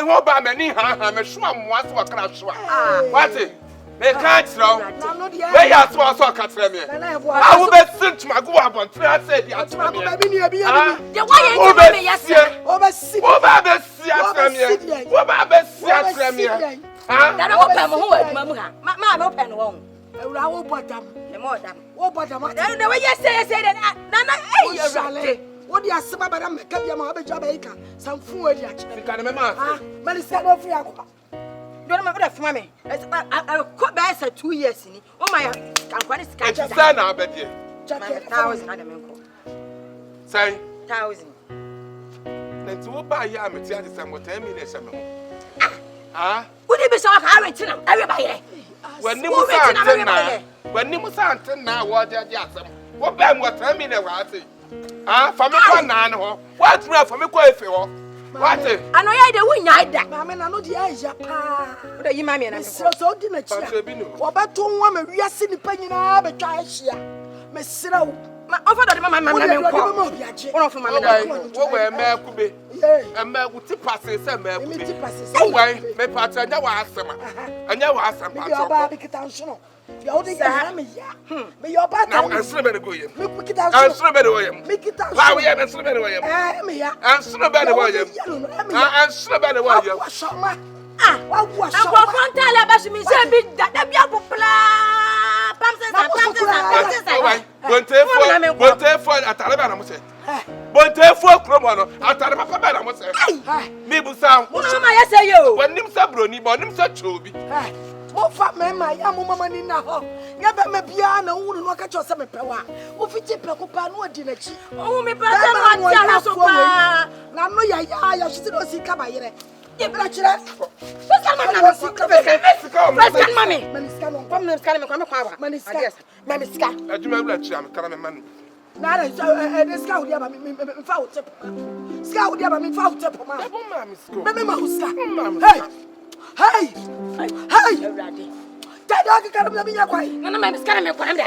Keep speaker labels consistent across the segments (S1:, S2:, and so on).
S1: me ho ba mani ha me hwa mwa so kra hwa what me can't know where you are so katra me I will be sent to my go abon try say the atma me the why you me yes oversee oversee atma me oversee atma me na no pe mo ho aduma mu ha ma no pe no won ewura wo bodam e mo dam wo bodam na we yes say na eh ewura what do you say about them? Can you have a job? Some food. Can you remember? Melissa, no free. Don't remember for me. I could buy 2 years in it. Oh my! What is catch? Son, I bet you. 1,000. Say 1,000. Then to buy yam at the same time. Ah? Would it be so hard to everybody? When you must now, what are you? What bam what I mean? Ah, for me, what for me? What? I know you the win. I know the Asia. What are you, mammy? And so didn't you? What about 2 women? We are sitting penny now, but I share. Miss Siro, my offer that my mamma, one of my what were Mare could be a mare with 2 passes and mare with 2 passes. Oh, why, my partner, and now ask them. And now ask them, you're the me, but your back now and swim better go. Make it out, and swim better way. Make it out, how we have and swim better way. And swim better way. And swim better way. Ah, what was Fontana? But me say that the Bible plan. At Alabama, say. But therefore, Cromono, at Alabama, say. Maybe some. What am I say you? When him Sabroni, but him such Chobi. What fat man, my young woman in now? Never me piano, who look at your summer power. Who fit a pecupan, what dinner? Oh, me brother, I'm so far. Now, no, I should not see come here. You blatcher. What's that man? Mammy, Maniska. I do my blatcher, I'm coming, man. Now, this cow, dear, I'm foul. Scout, dear, I'm foul. Hey! Hey! That dog can't be quiet. No, no, I'm scaring me. I'm there.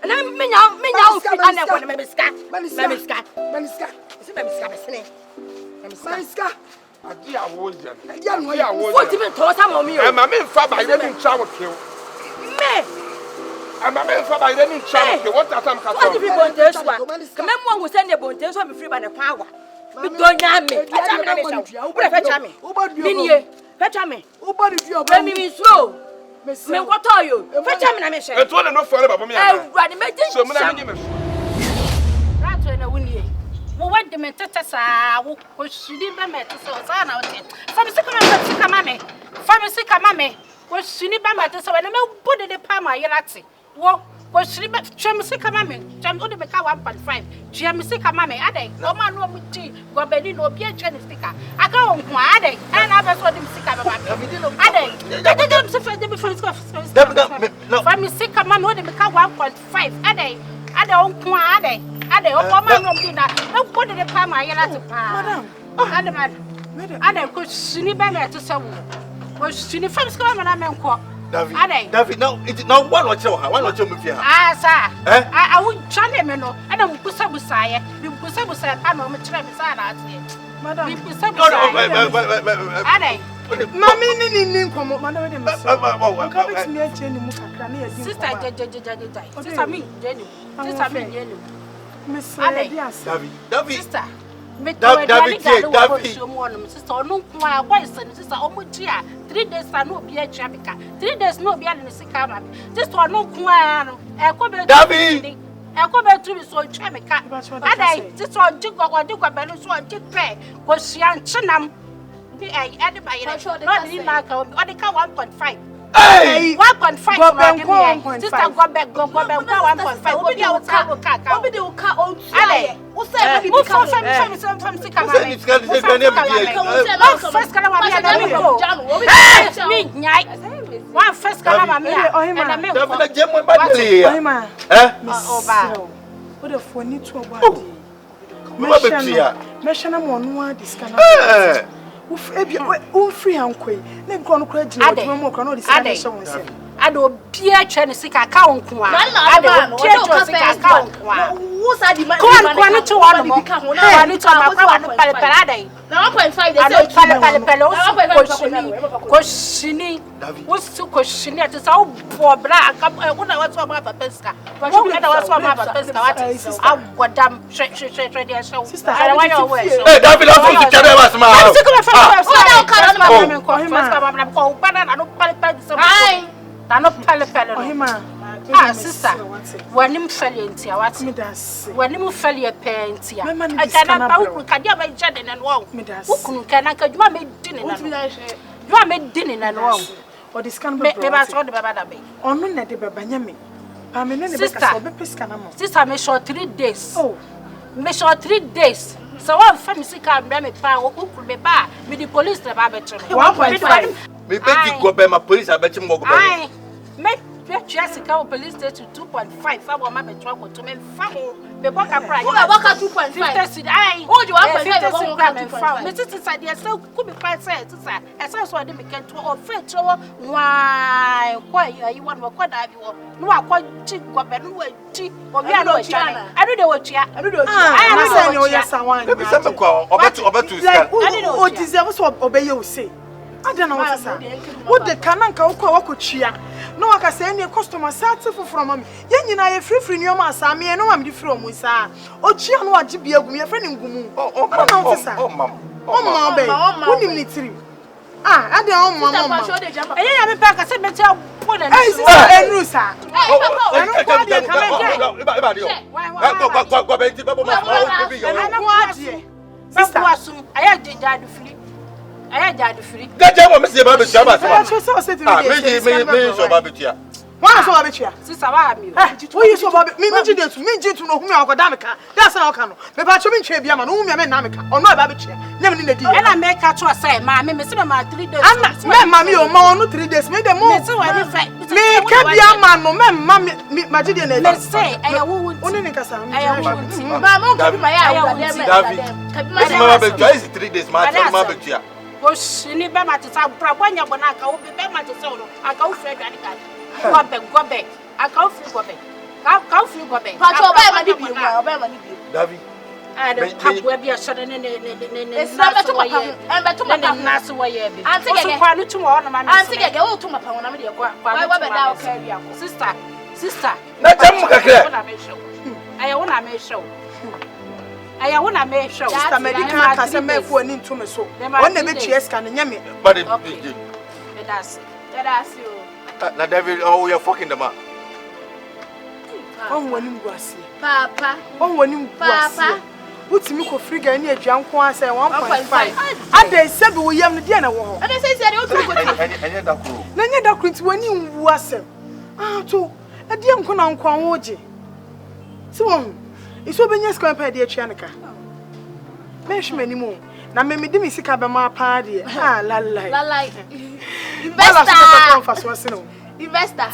S1: And I'm me now, and I'm going to maybe scat. Maniska. I dear was young. What even told some of me? I'm a man for by the child kill. Me! I'm a man for by the child kill. What that I'm coming to this one? Come on, we send a bone, tell me free by the power. But don't yam me. Fetch me. Fetch me. Let me be slow. What are you? Fetch me. I told them no further about me. I ran so many. Rather than a windy. What the metatasa was she didn't met so out it. From sick mammy was she didn't met so when I put the palma yelati. What? Was she sick mammy? Jam only make 1.5. Jam sick mammy, Ade. No man no tea, go Benny no be a Chinese sticker. I go on Ade, and I was what him sick of mammy. Ade, let them suffer the before from me sick a man only make 1.5. Ade, on Ade, oh, man no do that. No put the palm I yell to Madam. Oh, Ade, could she need me to some. Was she the first come and I'm in David, no, it's not one or two. Ah, sir. I wouldn't try him, and I'm Pusabusaya. You Pusabusaya, I'm a Travisana. Madam, you Pusabusaya. Mammy, David, sister, no, my voice and sister, almost 3 days, I know be a Jamaica. 3 days, no be a Sicama. Just one no, David, I go back to so Jamaica. And I just want to go or do a balloon so I did pay. Was she and Chinam? Be I added by not in Marco, or the car 1.5. Hey, 1.5. Sister, go back, 1.5. What do you car? What's that? What's from Sicama? First, one first come and what a funny to a Meshana Monua discount. Free and quay. Then gone credit. I don't peer Chinese account. I don't peer account.
S2: who said the man?
S3: Go on to one more. I need to have a paradise.
S2: Now 1.5.
S3: I don't Koshini. What's to Koshini? It's all poor black. I was from a pesca. I was from a pesca. I've got damn sister. I want your way.
S1: Hey, that belongs to the was
S3: my sister, when him fell into what me does, when him fell your parents here, I cannot can my judging and wow, me does. Who can I you are made dinner? You are made dinner and wow. Or this can be never saw the Baba Bay. Or no, not the Babanyami. Sister, me short 3 days. Oh, me short 3 days. So one family can bring me power who could be bad with the police the Babaton. 1.5.
S1: Me beg you go by my police, I bet you more.
S3: I make Jessica police station 2.5. I want my truck to me. The book I cry. I walk at 2.5. I hold you up and Mrs. Idea so could be quite sad. As I saw them again to or fetch over. Why you want what I want? No, I quite cheap, but no cheap. Or we are no China. I don't know what you are. I don't know. I am yes, I want.
S1: Maybe some call or to
S3: what deserves what obey you say. I don't know what the Kananka Oko chia. No, I can say any customer sat from me. Yen, I free your master. I mean, no, I'm different, Musa. Oh, Chia, no, I be a friend in Gumu. Oh, Mamma. Oh, Mamma. Who need three? Ah, I don't know, Mamma. I am back. I said, Metal, what a Rusa. I had died free. I died free.
S1: That time was Mr. Baby Shabbat. Why so Abitia?
S3: Sister, why me?
S1: Who you so about me to know whom I got Damica? That's how I can. The Batchman Chabiam, whom I met Namica, or not Babitia. Never in the day. And I make her to say, Mammy, Miss 3 days. I'm not Mammy or more, 3 days, made them more. So I me can't be a man, no, Mammy, my dear. Let's say, I won't only make us. I won't my eye. David, 3 days, my Babitia.
S3: Was any Bama to South Brabanya when I go be Bama to Solo. I go Fred and go back. I go go back. How feel go back?
S1: David.
S3: I don't be a sudden in it's not to my and but to my Nassau way. I think I get tomorrow. I think I go to my pound. I'm sister. I want to make show. I want to make sure that medical has a man for an into so. When the bitches can yammy,
S1: but
S3: that's
S2: you.
S1: Now, David, oh, you're fucking the man.
S3: Oh, when you was
S2: Papa,
S3: oh, when you Papa, what's me for free and your junk was 1.5. And they said we am the dinner wall. And they say, that could when you was ah, to a dear Uncle so. It's so many square per dear Chanica. Mention many more. Now, maybe the Missika Bama party. Ah, la. Investor.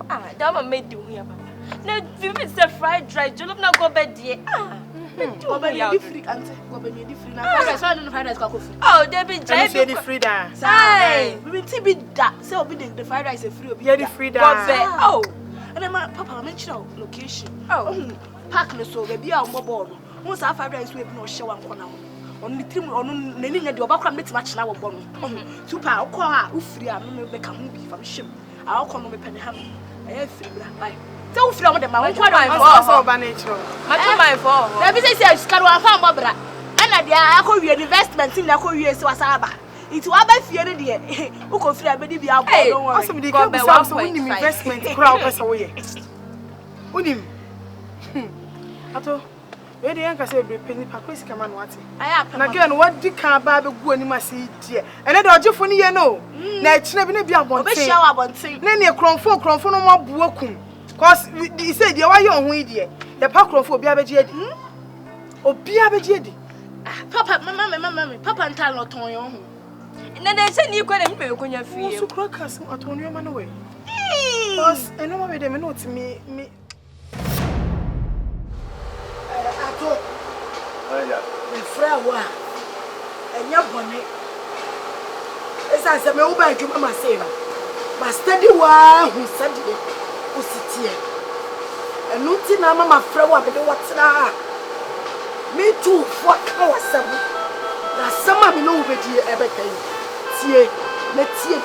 S2: Ah, that made you here. No, if it's a fried rice, you don't go bed, dear. Ah, oh, Debbie, Jay,
S3: Frida.
S2: Say, we will be that. So, be the fried rice a free.
S3: Yeah, the Frida.
S2: Oh. And then my papa mentioned location. Oh, park no so baby on mobile. Once I find rice, we no show one corner. On the trim on Nenning and the background next match now. Super, I'll call her Ufria, make a movie from ship. I'll call me Penham. I have free black. Don't flow them. I want my fault. Let me say, Scarwa found Barbara. And I call you an investment in the Korea so as Abba. It's what I fear, dear. Who could feel baby be out?
S3: Awesome, the investment crowd us away. With him. Ato, where the uncle said, penny Paquis come on, what? I have. And again, what did car Baby go and you must see, dear? And I don't do for you know. Now it's never be about the shower about saying, Nanny a crown for no more broken. Cause he said, you are your way, dear. The park for Biabajedi. Oh, Biabajedi.
S2: Papa, Mamma, Papa and Tal not on your home. And then they send you quite a milk on your feet.
S3: So crackers at on your man away. Boss, I know what they know to me. I told the flower and your bonnet. As I said, my old bike, Mama say, but steady one who said it, who sit here. And nothing, I'm a friend. I don't what's that. Me too, what can I say? Now, some of you know what you ever came. See, let's see it.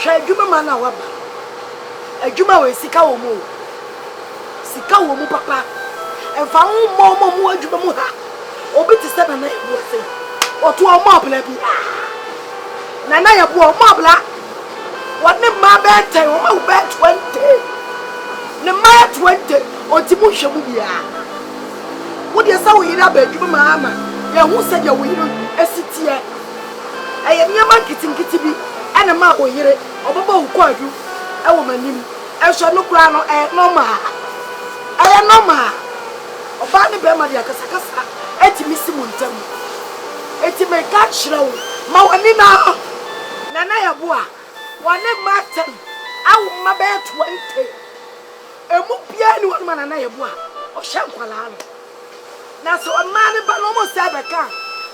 S3: Shall you be man? A Juma will seek our move. Seek our move, papa. And found more Juma. Obi to 7 8 will say. Or to a mob, let me. Nana, you poor mobla. What the my bed time? Oh, bed 20. The my 20 or Timusha Mubia. What you saw in a bed, Mamma? You who said you will SCT. I am your man getting kitty and a mouth will hear it. Or Baba who called you. A woman, I shall look round at Norma. I am Norma. Or Barney Bemadia Casacasa. Eti misi muntem. Eti me catch now. Ma wani na. Nana Yeboah. Wane matem. Awu mabe 20. Emu pia ni wanu Nana Yeboah. O shankwala no. Na so amane ba no mo se abeka.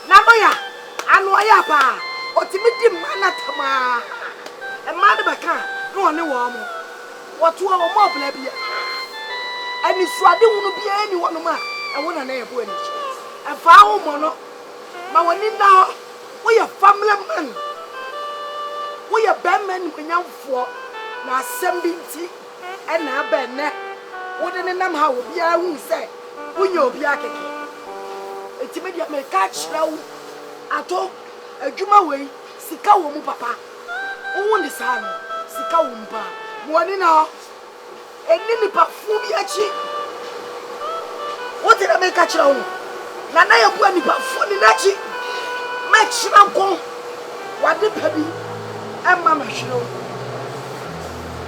S3: Na boya. Anu aya pa. Oti mi di mana tama. E mane beka. No one wo mo. Watu wo mo bla bia. Ani suade hunu bia ni wanu ma. E wona Nana Yeboah ni. And foul mono, my one in now, we a family man. We a bad man when you're for now 70 and now bad net. Wouldn't a number how be I won't say, when you'll be a kid. It's immediate may catch now at all a Juma way, Sika woman papa. Only son, Sika wumpa. One in now, and Nini Pafumiachi. What did I make catch now? Nana Yeboah ni ba foni nachi make sure go wade pabi e mama hwiro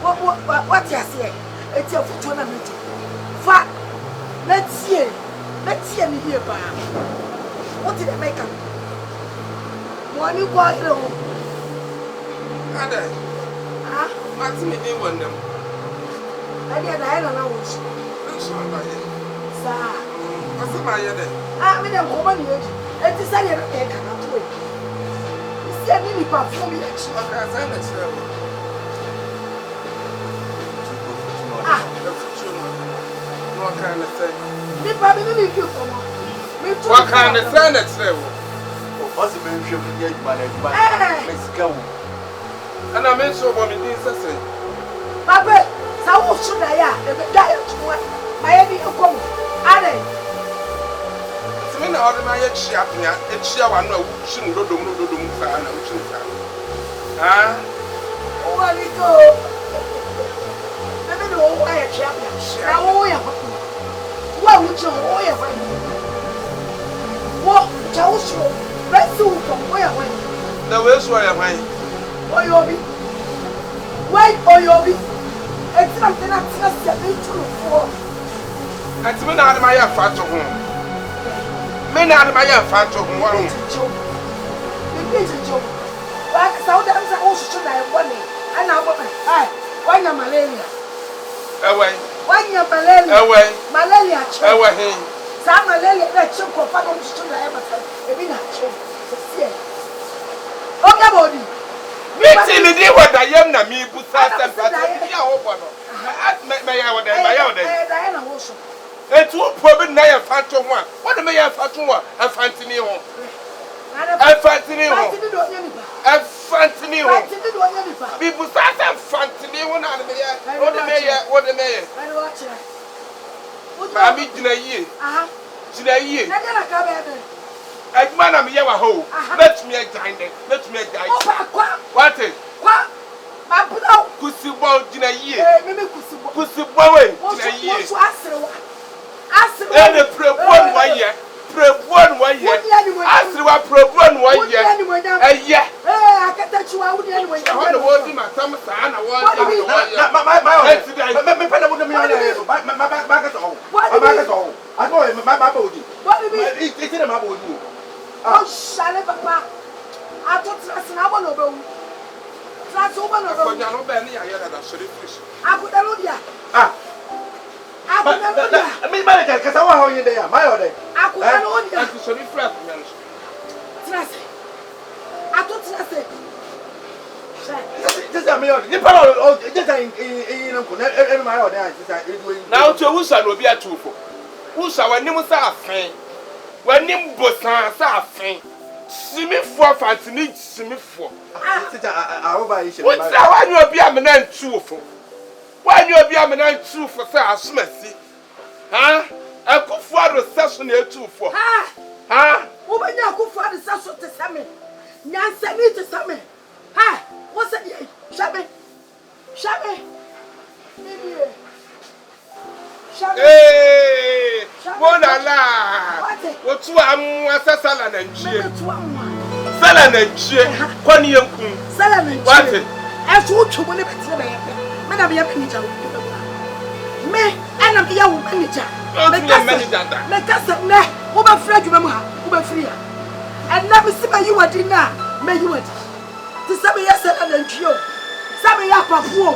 S3: what you say eti afuto na meti fa let's see ni here ba what did I make am money go hero
S1: Ade
S3: ah
S1: mati me dey won dem
S3: ade da ina na wo so
S1: ba ye
S3: sa
S1: asa ma ye de
S3: ah me dem ko ba ni eji eti sa ye na e kana to e si ani ni perfume ye chi
S1: aka sa na chere
S3: ah
S1: no kan na say
S3: ni pa bi ni ki ko mo me tu
S1: what kind of say na chere
S4: o osi me hwe mu ye aduma na aduma me sika wo
S1: ana me so bo me din sese
S3: papa sa wo su da ya e be da ya tuwa ma ye bi ko mo are
S1: me na odi ma ye chia pia e chia wa no wuchi ndodom sa na wuchi sa ah
S3: o wa ni ko me no wa ye chia pia na wo ya ko wa wuchi o ya wa wo cha wo su resu ko wo ya wa
S1: na we so ya hwan
S3: oyobi wai oyobi etina tena tia sia be turu fo
S1: ati me na odi ma ye fa to ho me na adi ma ye fa to ho wa ho
S3: Bibi jo wa ka sa o da sa o su na e bone ana wo ai wa nya malaria
S1: ewe
S3: wa nya malaria
S1: ewe
S3: malaria che
S1: ewe he
S3: sa malaria na che ko fa no su na e ba sa e bi na che se sie o ga body
S1: Miti ni di wada yem na mi bu sa sempa ya wo bo no me ya wada
S3: da ya na wo so
S1: etu po bi na ya fa to ho a wada me ya fa to ho afantini ho afantini ho afantini ho bi bu sa afantini ho na me ya wada me ya ma mi gina yie
S3: na ga na ka be be
S1: Agma na me ye wa ho let me join them let me join what is
S3: kwa ma buda
S1: kusibo gina yie
S3: me kusibo
S1: we gina yie
S3: wo asrewa
S1: ene prebon wa ye asrewa prebon wa ye eye
S3: akatachiwa wudi ani mo
S1: hono wo di ma sam sa na wo
S4: me pena wo me ole ma ka so ato ma ba odi iti na ma ba odi
S3: o shale papa ato trasi na bo no be wu trasi o bo no be
S1: ko nya no be ni ya ye da sori fish
S3: akuda lo dia
S4: me ba le ka sa wa ho yin de ya ma yo de
S3: akuda lo dia
S1: aku sori fresh nya no
S3: trasi ato trasi
S4: Just a million. You probably just in my order.
S1: Now to Usa will be a truthful. Usa when you say a fan. When you bosan sa fan. See me for fancy, see me for.
S4: I hope I should.
S1: What's that when you be a man truthful? When you be a man truthful, say a smithy. Huh? I could for the session here too for. Huh?
S3: Who when you go for the session to send me? Nancy need to send me. Ha! What's it? Shabby.
S1: Hey! Bonala! What's one salad and cheer? Salad and cheer. Quanium.
S3: Salad and
S1: what it?
S3: As what you want to be. Men of your manager. Me and I'm your manager. Make us a neck. Over Fred, over free. And never see you at dinner. May you at to some yes and you. Some yapa poor.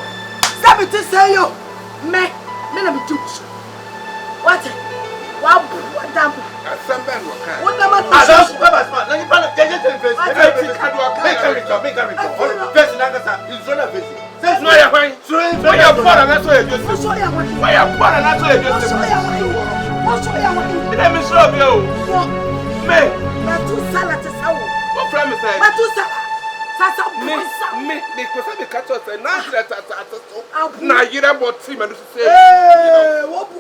S3: Some to say you. Me, men of two. What? What damn?
S1: Some men will come.
S3: What the man?
S4: I don't know. Let me put it. First, Nagasa is on a visit. Says no, you're going to why you're born and that's why you're just why you're born and that's why you're just
S3: what's
S1: let me show you. Me,
S3: Matusala to Sao.
S1: What from is that?
S3: Matusala.
S1: Me, because I catch us and not now you're about 3 minutes to say,
S3: what?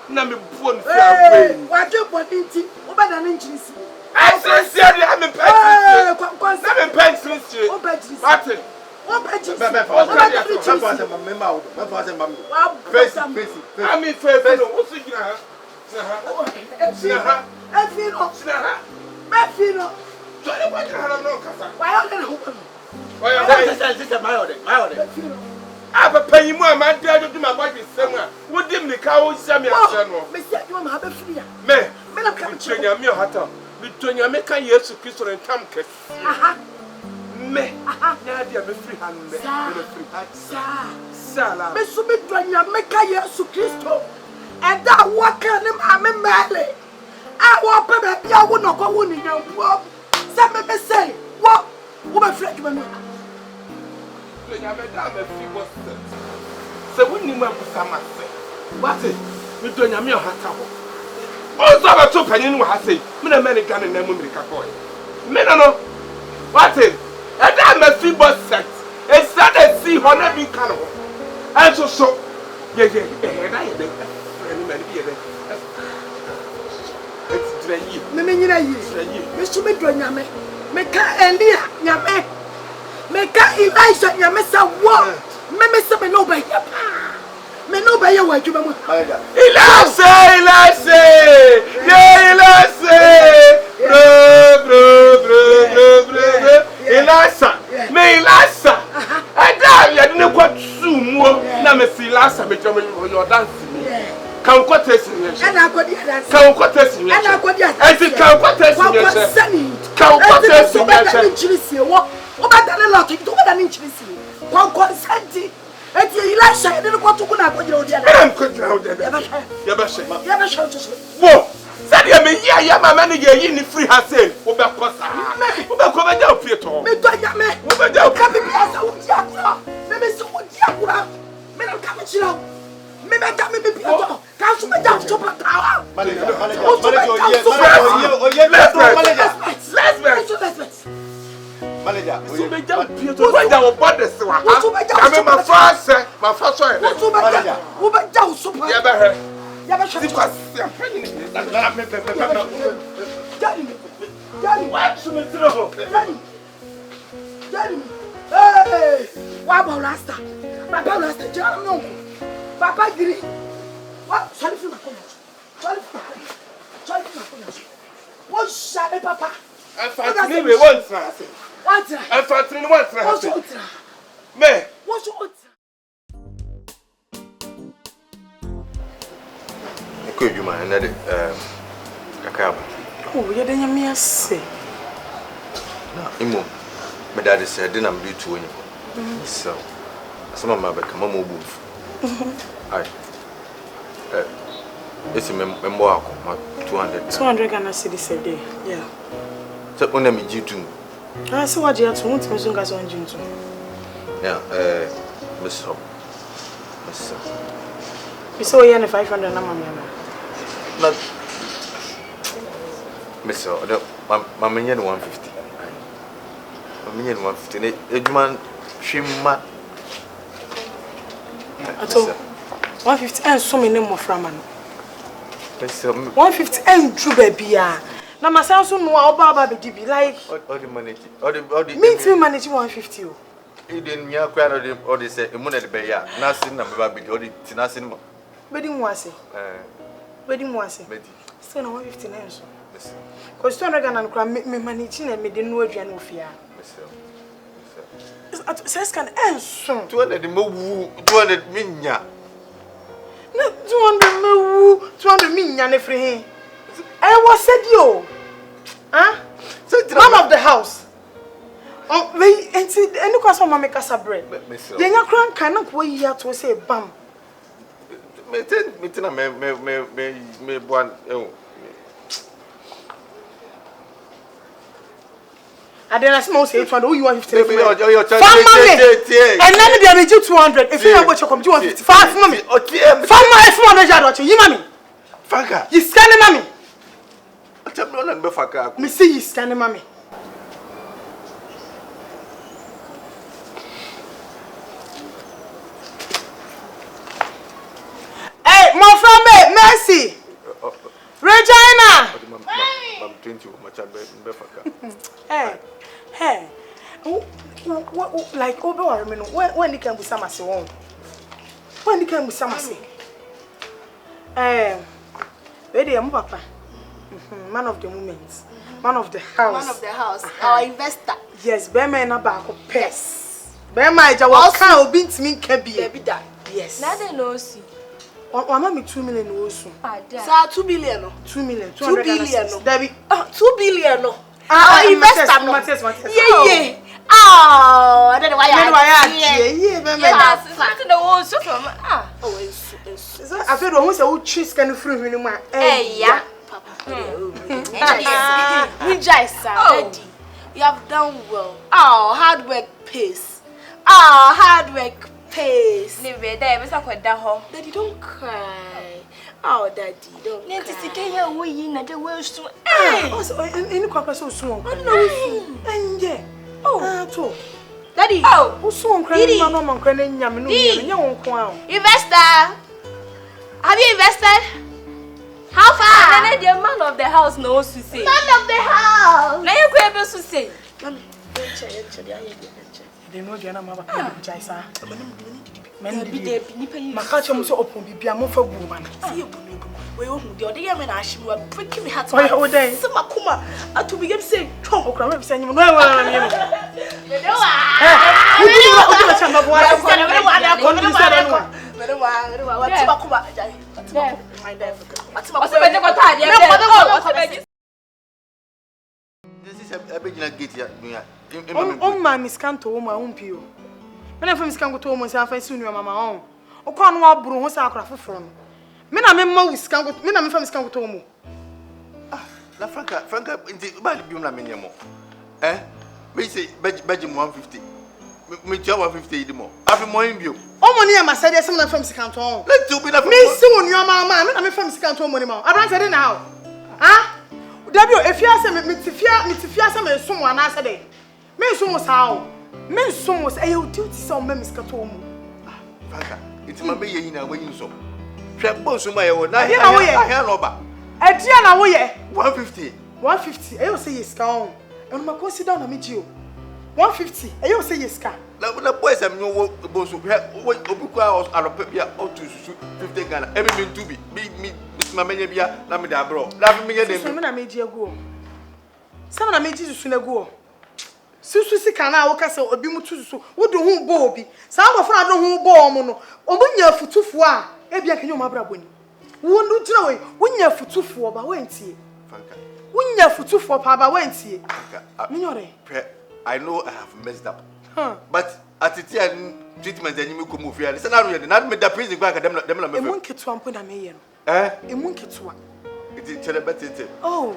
S1: Nami Bun.
S3: What you put into over an inch?
S1: I sincerely am in pencils. Martin.
S3: What patches?
S1: I mean, first, what's it? I have a penny more, my dear, to my wife is somewhere. Would dim the cow, Samuel?
S3: Mr. You have a free.
S1: Man, I'm coming to your meal hotel. Between your maker, yes, to Crystal and Tamka. Me, Nadia, be free hand, be free hand, Sala.
S3: Me submit when you make a yes to Crystal. And that walk on him, I'm a male. I want baby, I will not go in your work. Some may say, what? Woman, Frank, women.
S1: You have a damn few words. So when you went to some, what is we doing a meal hotel? Also, I took a new one, say, men many gun and then women can boy. Men, no, what is? And I'm a feeble set. It's not a sea honor be cannibal. And so, yeah, it's drainy. Mr. Midway, make Elia, Yame, make Elijah, Yamesa, what? Memesa, me no by your pa. Me no by your way to me.
S3: Elasa,
S1: me Elasa. I die, I didn't quite soon more. Now, me see Lassa, me you're dancing. Can what test me? And I got the can what test me? And I got the I think can what test me? Can what test me? What about the lot? It's over an inch. One consent. And the Elasa, I didn't want to go out with your dear. I'm good now. Never shall just. Whoa! Said you me, yeah, my manager in the free has said, Oba Costa. Oba come down, Pietro. Me to Yame. Oba down, come in as a Maybe so would Yakura. Men are coming to me, come in Pietro. Council me down to power. Manager, so me down Pietro. Why down about this one? I'm in my first, manager. Oba down super. Yeah, because I'm penny. Daddy, what's the matter? Daddy, hey, what about Rasta? Papa Rasta, John, no. Papa Giri. What? Sorry for my phone. Sorry for my phone. What shall Papa? I'm fighting me once. What? I'm fighting once. What's your ultra? Me. What's your ultra?
S4: Could you mind that?
S3: Oh, you're doing me a say.
S4: No, my daddy said, then I'm due to win. So, some of my back, come on, move. I it's a member 200
S3: Ghana cedis a day. Yeah.
S4: So, when I'm due to.
S3: I saw what you have to want to make on June.
S4: Yeah, Miss Hop.
S3: You saw you in 500 number.
S4: Not Miss Hop. My million 150. My million 150. A man, she mad.
S3: At all. 150 and so many more from man. 150 and true baby. Now my son so know about baby be like
S4: all the money. All the
S3: me to manage 150.
S4: You didn't hear quite all the say, money the bay, nothing, baby, all the nothing.
S3: Wedding was it? Wedding was it? Still 150 names. Because 200 and cram me managing and me didn't know if you know fear. Says can end soon. 200
S4: move 200 minya.
S3: No 200 move 200 minya free. I was said you. Huh? Man of the house. Oh, wait, and see, and look at some make us a bread. Then your crown cannot wait here to say bam.
S4: Me one.
S3: I didn't ask most 800. You want 50?
S4: And then
S3: they are 200. If you have what you come to 155, mommy. 500 you mommy.
S4: Franka,
S3: you scanning mommy.
S4: I'm not number Franka.
S3: Me see you scanning mommy. Hey, my friend, Mercy. Regina.
S4: I'm 20.
S3: Hey. Like over when you can be some as one. When you can be some as ready, papa. Man of the moment. Man of the house.
S2: Man of the house. Our investor.
S3: Yes, Bema na ba ko pes. Bema ja wa kan obi ntimi nka bie. Yes.
S2: Na dey no see.
S3: Mama me 2 million no so.
S2: Sa 2 billion no.
S3: 2 million.
S2: 2 billion no.
S3: Dabi.
S2: 2 billion no.
S3: Our
S2: investor no. Yeah. Oh, I don't know why you
S3: yeah, Bema.
S2: That's the whole so from
S3: I feel who say who choose can free me no.
S2: Eh yeah. Papa. Daddy, you have done well. Oh, hard work pays. Oh, hard work pays. Daddy, don't cry. Oh, Daddy, don't cry.
S3: Any kwapa so small. Anje.
S2: Oh,
S3: to.
S2: Daddy.
S3: Oh, who so crying no man crying nyam no nya wonko a.
S2: Investor. Have you invested? How far?
S5: And the man of the house knows to say.
S2: Man of the house.
S5: Now you go able to say.
S2: Mommy,
S3: They know Jana Mama Jaisa.
S5: Nipa
S3: Makacha muso open bibia mo fa bu man.
S2: See you bunu. We won the other year when I she was breaking me heart.
S3: Oh day.
S2: Sama kuma to begin say
S3: Tom okra me say nyim no e wala na nyim.
S4: This is a big gate here.
S3: Ma miskanto wo ma umpio. Me na fa miskanto to wo say afa si nua mama on. O kwa no aburu ho say akra foforo no. Me na me ma wiskanto, me na me fa miskanto to wo.
S4: Ah, la Franka, inti ba bi na me nyemo. Me say beji 150. Me tia 150 idi mo. Afi mo mbio.
S3: O mo ni e ma say dey sem na fa miskanto on.
S4: Let you be na.
S3: Me si wo nua mama, me na me fa miskanto o mo ni ma. Abran say dey na how. Ah? Dabio efia se me tifia se me sumo ana se dey. Me sumo sao. Me sumo se e o duty se o me miskanto o mo.
S4: Ah, Franka, iti ma be yin na wayin so. Hwe bo so ma ye wo na
S3: here no
S4: ba.
S3: E dia na wo ye
S4: 150.
S3: 150. E o say yes ka on. E no ma consider na me ji o. 150. E o say yes ka.
S4: Na boys am no bo so hwe obi kwa alope bia o tu susu 50 Ghana. E me ntu bi. Me ma menye bia na me da bro. Na me menye dem.
S3: So me na me ji agu o. Sama na me ji susu na agu o. Susu sika na wo ka se obi mu tu susu. Wo do hu bo obi. Sa agofra do hu bo omo no. Omo nya futufu a e bia kenyo ma brabo ni. Wo ndu tira we. Wo nya futufu oba wentie.
S4: Franka.
S3: Wo nya futufu oba ba wentie.
S4: Franka.
S3: Me nyore.
S4: I know I have messed up. But at it and treatment and you come move here. Listen, I don't know. That prison back at them.
S3: E mun ketu ampo na me ye no. E mun ketu a.
S4: It is chere better.
S3: Oh.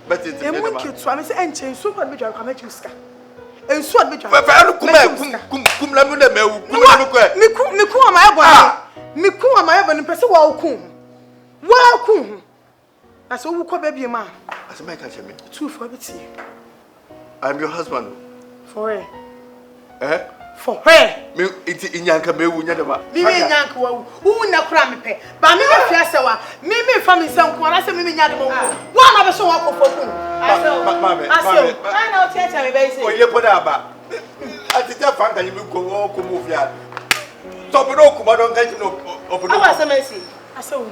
S4: Better.
S3: E mun ketu a me say enchen so kwa be dwa kwa me chuska. and so be
S4: kum la mu na mewu kum na ko
S3: me ku ama ebo pese wa ku na so wu ko ba bi ma
S4: as my catch me
S3: two for biti
S4: I'm your husband
S3: for her for
S4: me iti inyanka mewu nya de ba
S3: me nyanka wa wu na kura me pe ba me be fiase wa me fa me nsam ko na se me nya de mo wa na be so wa ko fofu
S4: mama
S3: na o tia me be say
S4: oye poda ba ati ta Franka ni me ko mu fia so bo no ku ba don ganji no obodo
S3: awa se me si ase wo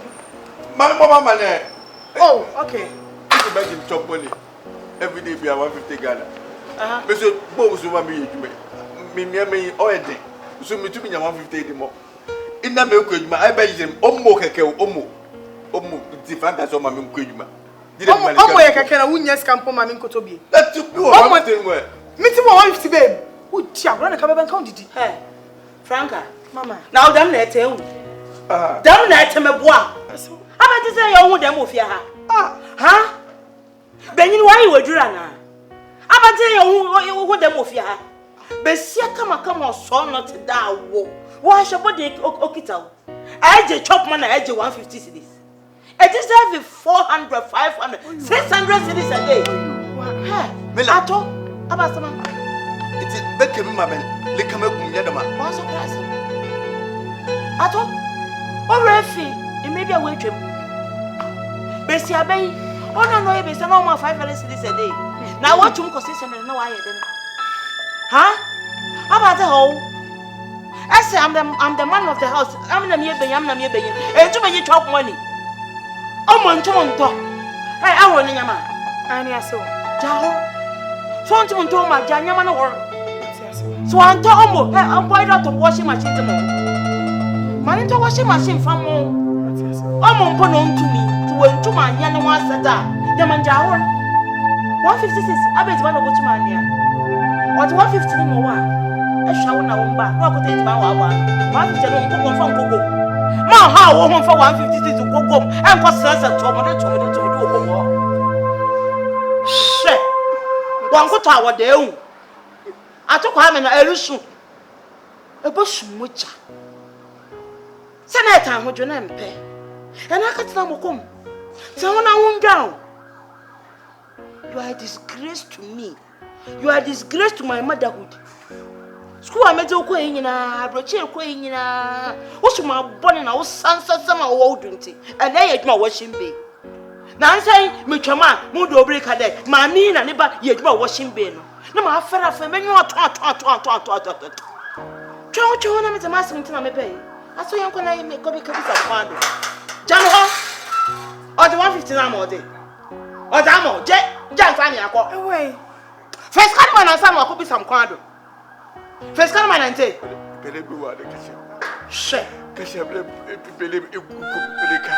S4: mama ne
S3: oh okay
S4: you buy him chop money every day be 150 Ghana me so bo so ma me yejume me oyede so me tumi nya 150 di mo ina me ko ejuma ai ba yim ommo keke ommo di Franka so ma me ko ejuma
S3: ommo ye keke na wunya skampo ma me nkoto bi
S4: that to be one thing we
S3: me ti 150 babe wo tia bro na ka be kan didi
S2: Franka
S3: mama
S2: now dam na ete hu dam na ete me boa abati say yo hu dem ofia ha benyin wa yi wadura na abati yo hu dem ofia ha besia kama so not da wo wa shebode okita aje chop man aje 150 cedis it is every 400 500 600 cedis a day ato abasama
S4: it beke mi mamen le kama gumnya dama
S2: wa so price ato o refi immediate way twem besia ben ono no e besia no ma 500 cedis a day na what tum consistent na wa ye den huh? How about the whole? I say I'm the man of the house. I'm the me beyin. E too many chop money. Oh mon to. Hey, I want nyama.
S3: ani aso
S2: jaho. So on to ma ja nyama no wor. So anto omo, hey, I'm boy to washing machine to mo. Man to washing machine fam mo. Omo mpo no ntumi. To wentu ma anya ne wa seta. Dem jaho. 156 abet ba no go to ma anya. What 150 no wa e hwa na wo mba no akote tiba wa wa 150 no nko fa nkogo ma ha wo ho fa 156 nkogo enko sesa to mo do ogo she wan ko ta wa de hu atoko ha me na erusu e bo sumucha se na ta ho dwo na mpe e na ka tena mo kom se ho na wo ndwan you are a disgrace to me. You are a disgrace to my motherhood. School I met you na broche ko nyina. Wo so ma bone na wo sansa sama wo wudunti. And then you adwuma washing bay. Na ansai metwama mu do break ade. Ma ni na ne ba ye adwuma washing bay no. Na ma afera fa menyo ato. Twa na me te ma sim na me pay. Aso yanko na me go be kabisa kwando. Jano ho. O de 150 na mo de. O da mo je janfa ni akọ.
S3: Away.
S2: First can man answer no some kwado. First can man ante.
S4: Pele bi wa de kache.
S2: She.
S4: Kache pele peleka.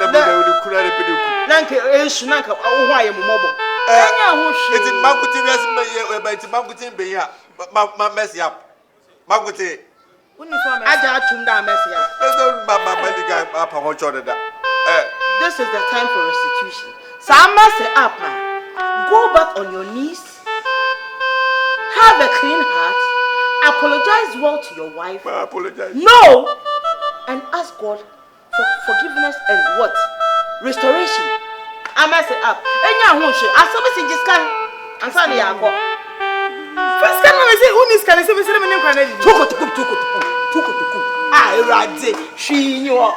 S4: Na me le kura le pele ku.
S2: Nanke esu nanka wo aye momobo. Anya ho hwe.
S4: Eti maguti res me ba eti maguti be ya. Ma mess up. Maguti.
S3: Woni so me.
S2: Aja atum da mess up.
S4: Ba diga apa ho chode da.
S2: This is the time for restitution. Sama say up. Go back on your knees. Have a clean heart. Apologize well to your wife.
S4: I apologize.
S2: No! And ask God for forgiveness and what? Restoration. I mess it up. Enya ho hwe. Aso be just can answer the yakọ.
S3: First can we say who is can say me say me nkwa na di.
S2: Tuko. Ah, erade. Hwi nyo.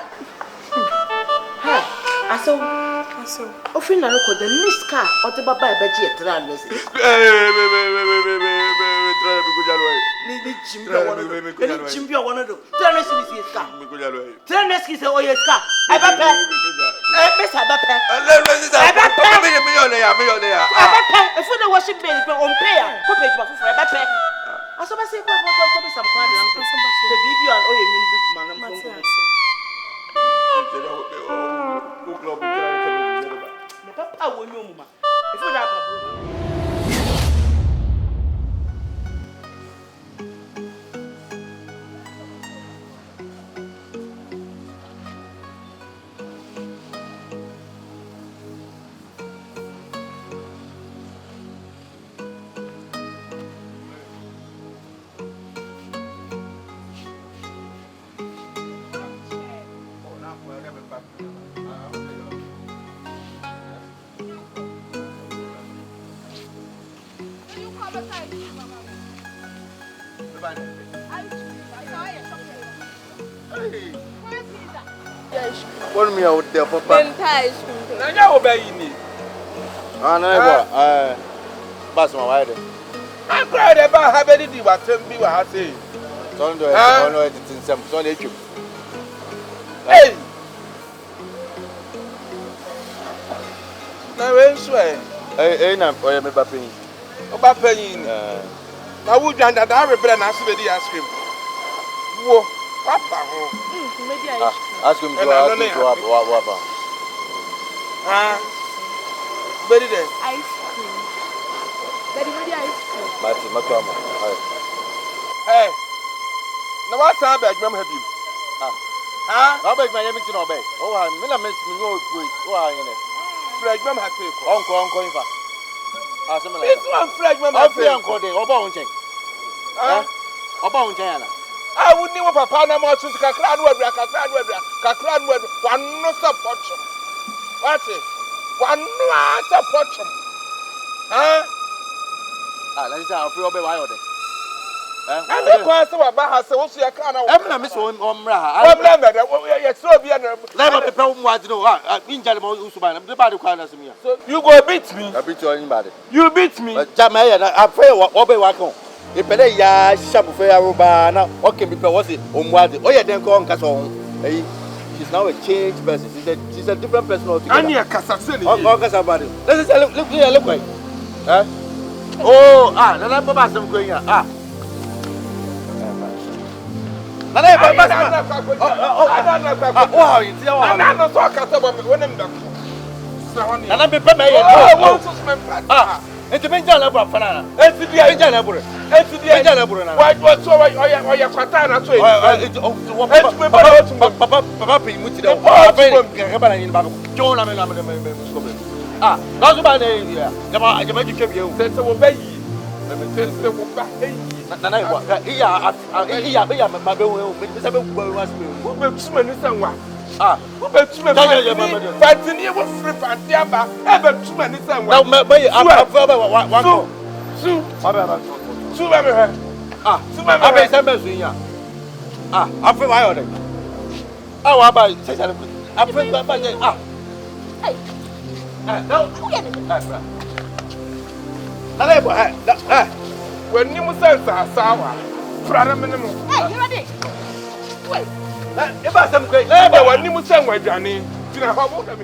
S2: Hey, aso ofin na ko the next car o te baba e beji etra no se ni chimbia wono do tell me see car tell me see o yes car e ba pe me sa ba pe
S4: me yo le ya
S2: e ba pe e fu na worship bell pe on pay ko page ba fu e ba pe aso ba se ko be some kind am the bibi on o ye nyin big man am fun Papa wo nyo muma. If you that papa.
S4: What me out there, Papa?
S1: I know obey me.
S4: Pass my wife.
S1: I cried about having it. What be what I say.
S4: Don't do it. I know it in some Sunday.
S1: Hey! Now, where swear?
S4: Hey, I'm going to be
S1: About paying. I would grant that I repair and ask the ice cream. Whoa, Papa.
S4: Ask him to what?
S1: Very there.
S2: Ice cream. Very ice cream.
S4: Matama.
S1: Hey, now what's up, Ma'am? Have you?
S4: I beg my meeting obey. Oh, I'm going to make me know. Oh, I'm in it.
S1: Fredman has taken.
S4: Uncle, if I
S1: this one, Fredman,
S4: I'll be uncle. About China.
S1: I would never papa na mo tun kakra no one no support. What it? One no support.
S4: Let's say I'll feel by order.
S1: I'm the class of a bahasa, what you can.
S4: I'm Miss Omra.
S1: I remember that you're so be
S4: let me people want to know. In Jalamo Usuban, the body corners me.
S1: So you go beat me.
S4: I beat you anybody.
S1: You beat me.
S4: Jamaya, I pray what obey Wacom. If a ya shop for Arubana, what can be was it? Oh, yeah, then go on Casson. She's now a changed person. She's a different person altogether.
S1: Anya Casasini.
S4: Oh, Casabadi. Look here, look way. Oh, then I'm about some going. It's a bench of Fana. It's the Benjalabur. It's the Benjalabur. Why was so or your Fatana to it? Papa, that's about it. When you must say, Sawa, hey, you ready? Wait, if I some great labor, when you must say, my Johnny, you know how old I am.